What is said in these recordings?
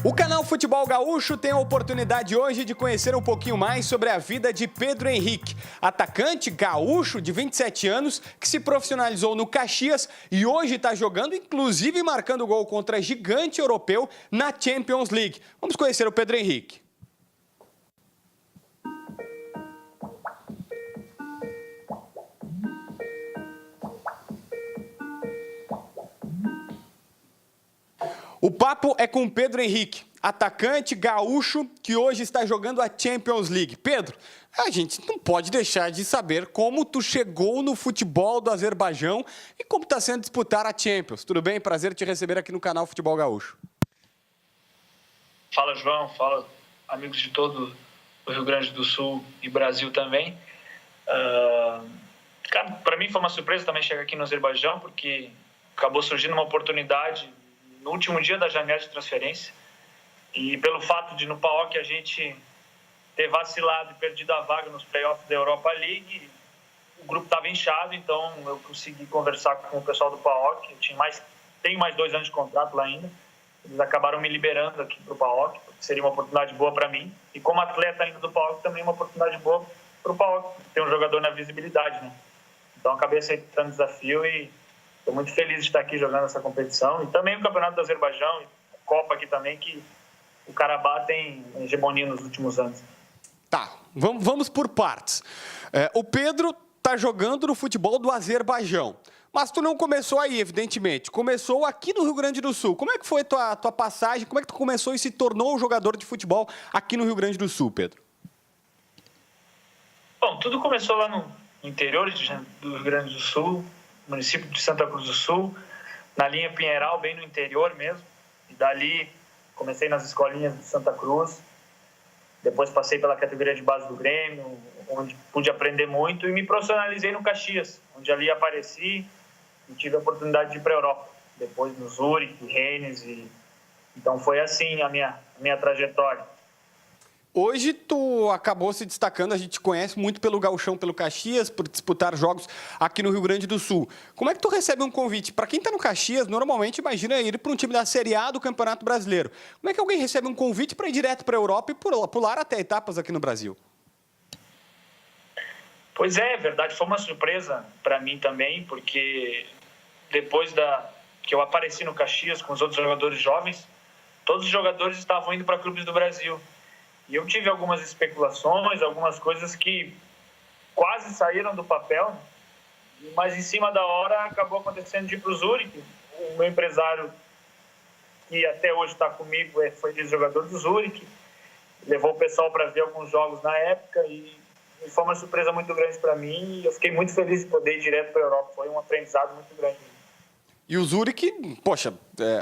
O canal Futebol Gaúcho tem a oportunidade hoje de conhecer um pouquinho mais sobre a vida de Pedro Henrique, atacante gaúcho de 27 anos que se profissionalizou no Caxias e hoje está jogando, inclusive marcando gol contra gigante europeu na Champions League. Vamos conhecer o Pedro Henrique. O papo é com Pedro Henrique, atacante gaúcho que hoje está jogando a Champions League. Pedro, a gente não pode deixar de saber como tu chegou no futebol do Azerbaijão e como está sendo disputar a Champions. Tudo bem? Prazer te receber aqui no canal Futebol Gaúcho. Fala, João. Fala, amigos de todo o Rio Grande do Sul e Brasil também. Cara, para mim foi uma surpresa também chegar aqui no Azerbaijão, porque acabou surgindo uma oportunidade no último dia da janela de transferência, e pelo fato de no PAOK a gente ter vacilado e perdido a vaga nos playoffs da Europa League, o grupo estava inchado, então eu consegui conversar com o pessoal do PAOK. Tenho mais 2 anos de contrato lá ainda. Eles acabaram me liberando aqui para o PAOK, porque seria uma oportunidade boa para mim, e como atleta ainda do PAOK também uma oportunidade boa para o PAOK, ter um jogador na visibilidade, né? Então acabei aceitando o desafio e estou muito feliz de estar aqui jogando essa competição. E também o Campeonato do Azerbaijão, a Copa aqui também, que o Karabakh tem hegemonia nos últimos anos. Tá, vamos por partes. O Pedro está jogando no futebol do Azerbaijão, mas tu não começou aí, evidentemente. Começou aqui no Rio Grande do Sul. Como é que foi a tua passagem? Como é que tu começou e se tornou um jogador de futebol aqui no Rio Grande do Sul, Pedro? Bom, tudo começou lá no interior do Rio Grande do Sul, município de Santa Cruz do Sul, na linha Pinheiral, bem no interior mesmo. E dali comecei nas escolinhas de Santa Cruz, depois passei pela categoria de base do Grêmio, onde pude aprender muito, e me profissionalizei no Caxias, onde ali apareci e tive a oportunidade de ir para a Europa, depois no Zurique, Rennes, então foi assim a minha trajetória. Hoje tu acabou se destacando, a gente te conhece muito pelo Gauchão, pelo Caxias, por disputar jogos aqui no Rio Grande do Sul. Como é que tu recebe um convite? Para quem está no Caxias, normalmente imagina ir para um time da Série A do Campeonato Brasileiro. Como é que alguém recebe um convite para ir direto para a Europa e pular até etapas aqui no Brasil? Pois é verdade, foi uma surpresa para mim também, porque depois que eu apareci no Caxias com os outros jogadores jovens, todos os jogadores estavam indo para clubes do Brasil. E eu tive algumas especulações, algumas coisas que quase saíram do papel, mas em cima da hora acabou acontecendo de ir para o Zurique. O meu empresário, que até hoje está comigo, foi jogador do Zurique, levou o pessoal para ver alguns jogos na época e foi uma surpresa muito grande para mim, e eu fiquei muito feliz de poder ir direto para a Europa. Foi um aprendizado muito grande. E o Zurique, poxa,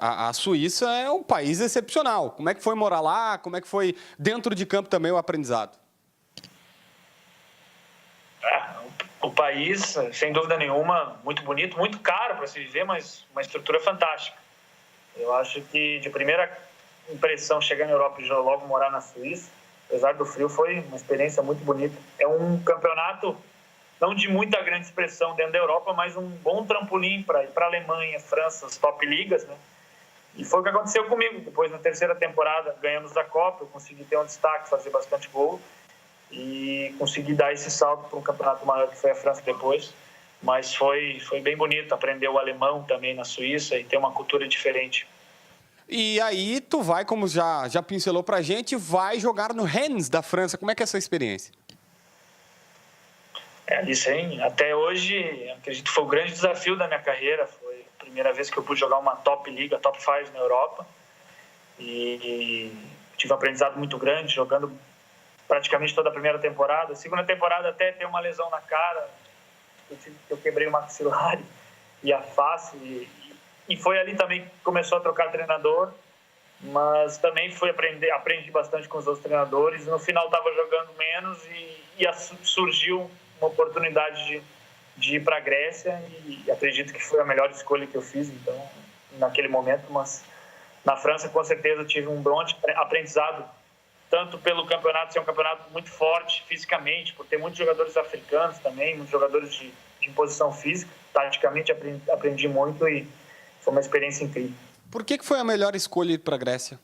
a Suíça é um país excepcional. Como é que foi morar lá? Como é que foi dentro de campo também o aprendizado? O país, sem dúvida nenhuma, muito bonito, muito caro para se viver, mas uma estrutura fantástica. Eu acho que de primeira impressão, chegar na Europa e logo morar na Suíça, apesar do frio, foi uma experiência muito bonita. É um campeonato não de muita grande expressão dentro da Europa, mas um bom trampolim para ir para a Alemanha, França, as top ligas, né? E foi o que aconteceu comigo. Depois, na terceira temporada, ganhamos a Copa, eu consegui ter um destaque, fazer bastante gol e consegui dar esse salto para um campeonato maior, que foi a França depois. Mas foi bem bonito, aprender o alemão também na Suíça e ter uma cultura diferente. E aí tu vai, como já pincelou pra gente, vai jogar no Rennes da França. Como é que é essa experiência? Isso aí, até hoje, acredito que foi o grande desafio da minha carreira. Foi a primeira vez que eu pude jogar uma top liga, top 5 na Europa. E tive um aprendizado muito grande, jogando praticamente toda a primeira temporada. A segunda temporada até ter uma lesão na cara, eu quebrei o maxilar e a face. E foi ali também que começou a trocar treinador. Mas também aprendi bastante com os outros treinadores. No final estava jogando menos e surgiu uma oportunidade de ir para a Grécia e acredito que foi a melhor escolha que eu fiz, então, naquele momento. Mas na França, com certeza, tive um bom aprendizado, tanto pelo campeonato ser um campeonato muito forte fisicamente, por ter muitos jogadores africanos também, muitos jogadores de imposição física. Taticamente, aprendi muito e foi uma experiência incrível. Por que foi a melhor escolha ir para a Grécia?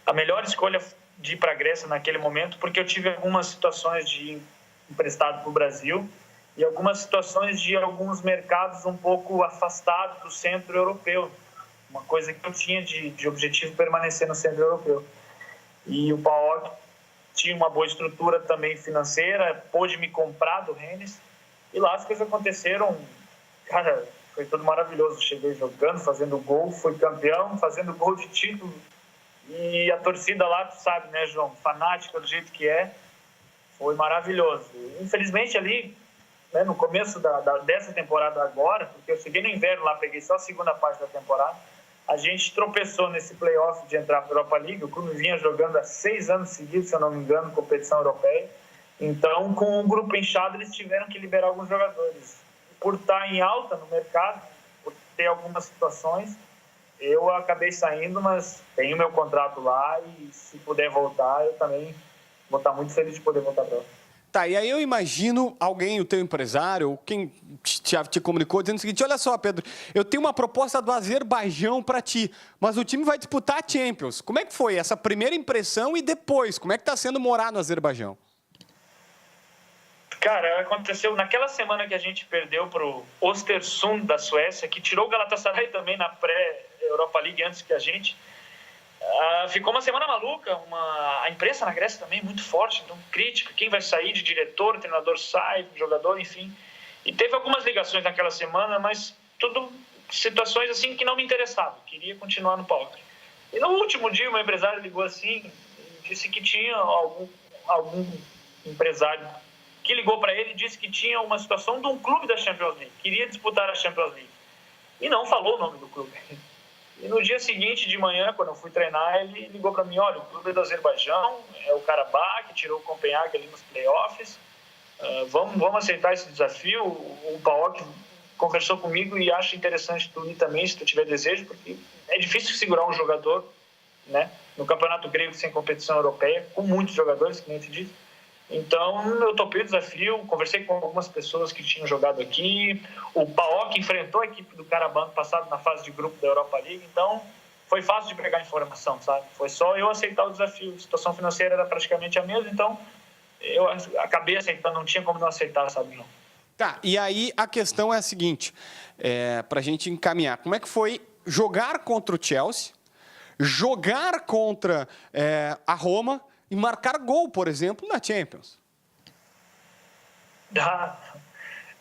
a melhor escolha de ir para a Grécia naquele momento, porque eu tive algumas situações de ir emprestado para o Brasil e algumas situações de alguns mercados um pouco afastados do centro europeu. Uma coisa que eu tinha de objetivo permanecer no centro europeu. E o PAOK tinha uma boa estrutura também financeira, pôde me comprar do Rennes, e lá as coisas aconteceram, cara, foi tudo maravilhoso. Cheguei jogando, fazendo gol, fui campeão, fazendo gol de título, e a torcida lá, tu sabe, né, João, fanática do jeito que é, foi maravilhoso. Infelizmente ali, né, no começo dessa temporada agora, porque eu cheguei no inverno lá, peguei só a segunda parte da temporada, a gente tropeçou nesse playoff de entrar para a Europa League. O clube vinha jogando há 6 anos seguidos, se eu não me engano, competição europeia. Então, com um grupo inchado, eles tiveram que liberar alguns jogadores. Por estar em alta no mercado, por ter algumas situações, eu acabei saindo, mas tenho meu contrato lá e se puder voltar, eu também vou estar muito feliz de poder voltar para lá. Tá, e aí eu imagino alguém, o teu empresário, ou quem te comunicou, dizendo o seguinte: olha só, Pedro, eu tenho uma proposta do Azerbaijão para ti, mas o time vai disputar a Champions. Como é que foi essa primeira impressão e depois? Como é que está sendo morar no Azerbaijão? Cara, aconteceu naquela semana que a gente perdeu para o Östersund da Suécia, que tirou o Galatasaray também na pré-Europa League antes que a gente. Ficou uma semana maluca, a imprensa na Grécia também muito forte, então crítica, quem vai sair de diretor, o treinador sai, jogador, enfim. E teve algumas ligações naquela semana, mas tudo situações assim que não me interessavam, queria continuar no PAOK. E no último dia o meu empresário ligou assim, disse que tinha algum empresário que ligou para ele e disse que tinha uma situação de um clube da Champions League, queria disputar a Champions League, e não falou o nome do clube. E no dia seguinte, de manhã, quando eu fui treinar, ele ligou para mim: olha, o clube é do Azerbaijão, é o Karabakh, que tirou o Copenhague ali nos playoffs, vamos aceitar esse desafio. O PAOK conversou comigo e acha interessante tu ir também, se tu tiver desejo, porque é difícil segurar um jogador, né, no campeonato grego sem competição europeia, com muitos jogadores, que nem te disse. Então, eu topei o desafio, conversei com algumas pessoas que tinham jogado aqui. O PAOK enfrentou a equipe do Karabakh passado na fase de grupo da Europa League, então foi fácil de pegar informação, sabe? Foi só eu aceitar o desafio. A situação financeira era praticamente a mesma, então eu acabei aceitando, não tinha como não aceitar, sabe, João? Tá, e aí a questão é a seguinte, para a gente encaminhar, como é que foi jogar contra o Chelsea, jogar contra a Roma e marcar gol, por exemplo, na Champions?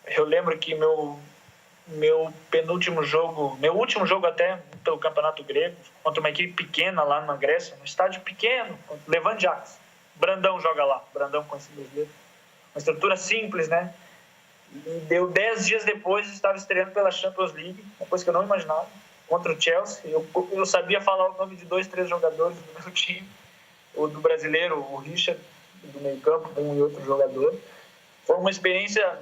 Eu lembro que meu penúltimo jogo, meu último jogo até pelo Campeonato Grego, contra uma equipe pequena lá na Grécia, um estádio pequeno, Levante Ajax. Brandão joga lá, Brandão conhecido brasileiro. Uma estrutura simples, né? E deu 10 dias depois, estava estreando pela Champions League, uma coisa que eu não imaginava, contra o Chelsea. Eu sabia falar o nome de 2, 3 jogadores do meu time, o do brasileiro, o Richard, do meio campo, um e outro jogador. Foi uma experiência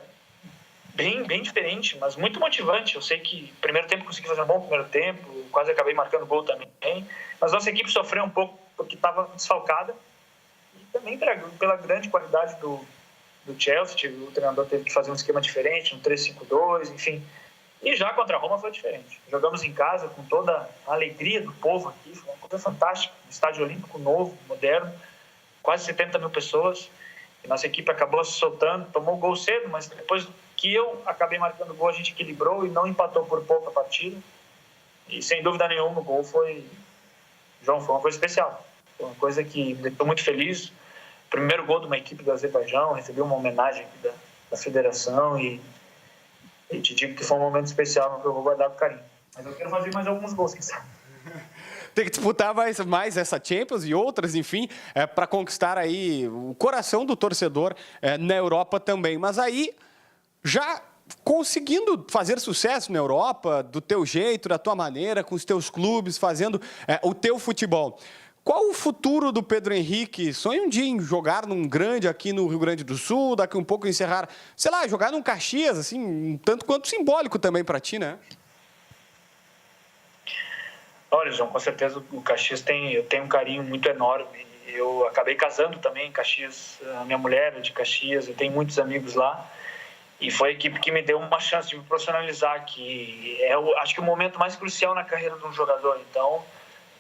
bem diferente, mas muito motivante. Eu sei que no primeiro tempo consegui fazer um bom primeiro tempo, quase acabei marcando gol também, mas nossa equipe sofreu um pouco porque estava desfalcada, e também pela grande qualidade do Chelsea. O treinador teve que fazer um esquema diferente, um 3-5-2, enfim. E já contra a Roma foi diferente. Jogamos em casa com toda a alegria do povo aqui, foi uma coisa fantástica. Um estádio olímpico novo, moderno, quase 70 mil pessoas. E nossa equipe acabou se soltando, tomou gol cedo, mas depois que eu acabei marcando gol, a gente equilibrou e não empatou por pouco a partida. E sem dúvida nenhuma o gol foi uma coisa especial. Foi uma coisa que me deixou muito feliz. Primeiro gol de uma equipe do Azerbaijão, recebi uma homenagem aqui da federação e te digo que foi um momento especial que eu vou guardar com carinho. Mas eu quero fazer mais alguns gols, quem sabe. Tem que disputar mais essa Champions e outras, enfim, para conquistar aí o coração do torcedor na Europa também. Mas aí, já conseguindo fazer sucesso na Europa, do teu jeito, da tua maneira, com os teus clubes, fazendo o teu futebol. Qual o futuro do Pedro Henrique? Sonha um dia em jogar num grande aqui no Rio Grande do Sul, daqui um pouco encerrar, sei lá, jogar num Caxias, assim, um tanto quanto simbólico também para ti, né? Olha, João, com certeza o Caxias eu tenho um carinho muito enorme. Eu acabei casando também em Caxias, a minha mulher é de Caxias, eu tenho muitos amigos lá. E foi a equipe que me deu uma chance de me profissionalizar, que acho que o momento mais crucial na carreira de um jogador. Então,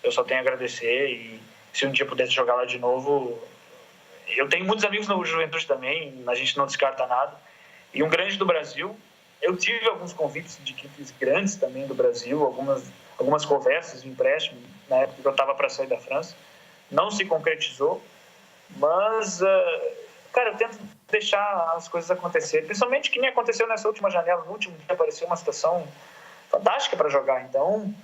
eu só tenho a agradecer se um dia pudesse jogar lá de novo. Eu tenho muitos amigos no Juventude também, a gente não descarta nada. E um grande do Brasil, eu tive alguns convites de equipes grandes também do Brasil, algumas conversas de empréstimo, na época que eu estava para sair da França. Não se concretizou, mas, cara, eu tento deixar as coisas acontecerem. Principalmente que nem aconteceu nessa última janela, no último dia apareceu uma situação fantástica para jogar. Então,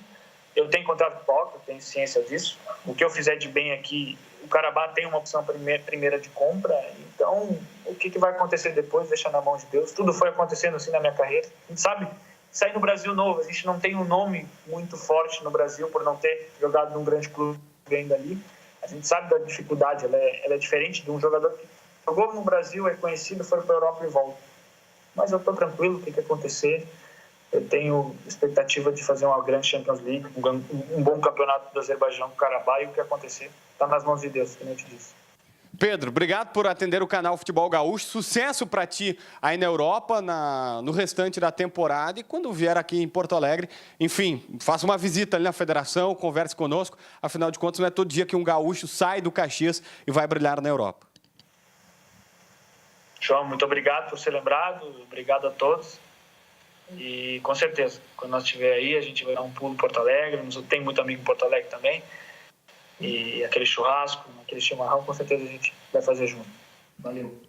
eu tenho contrato toca, eu tenho ciência disso. O que eu fizer de bem aqui, o Cuiabá tem uma opção primeira de compra. Então, o que vai acontecer depois, deixa na mão de Deus. Tudo foi acontecendo assim na minha carreira. A gente sabe, sair no Brasil novo, a gente não tem um nome muito forte no Brasil por não ter jogado num grande clube ainda ali. A gente sabe da dificuldade, ela é diferente de um jogador que jogou no Brasil, é conhecido, foi para a Europa e volta. Mas eu estou tranquilo, o que acontecer. Eu tenho expectativa de fazer uma grande Champions League, um bom campeonato do Azerbaijão com o Cuiabá, e o que acontecer está nas mãos de Deus, como eu te disse. Pedro, obrigado por atender o canal Futebol Gaúcho. Sucesso para ti aí na Europa, no restante da temporada. E quando vier aqui em Porto Alegre, enfim, faça uma visita ali na federação, converse conosco. Afinal de contas, não é todo dia que um gaúcho sai do Caxias e vai brilhar na Europa. João, muito obrigado por ser lembrado. Obrigado a todos. E com certeza, quando nós estiver aí, a gente vai dar um pulo em Porto Alegre. Tem muito amigo em Porto Alegre também. E aquele churrasco, aquele chimarrão, com certeza a gente vai fazer junto. Valeu.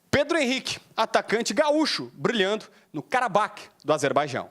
Pedro Henrique, atacante gaúcho, brilhando no Karabakh do Azerbaijão.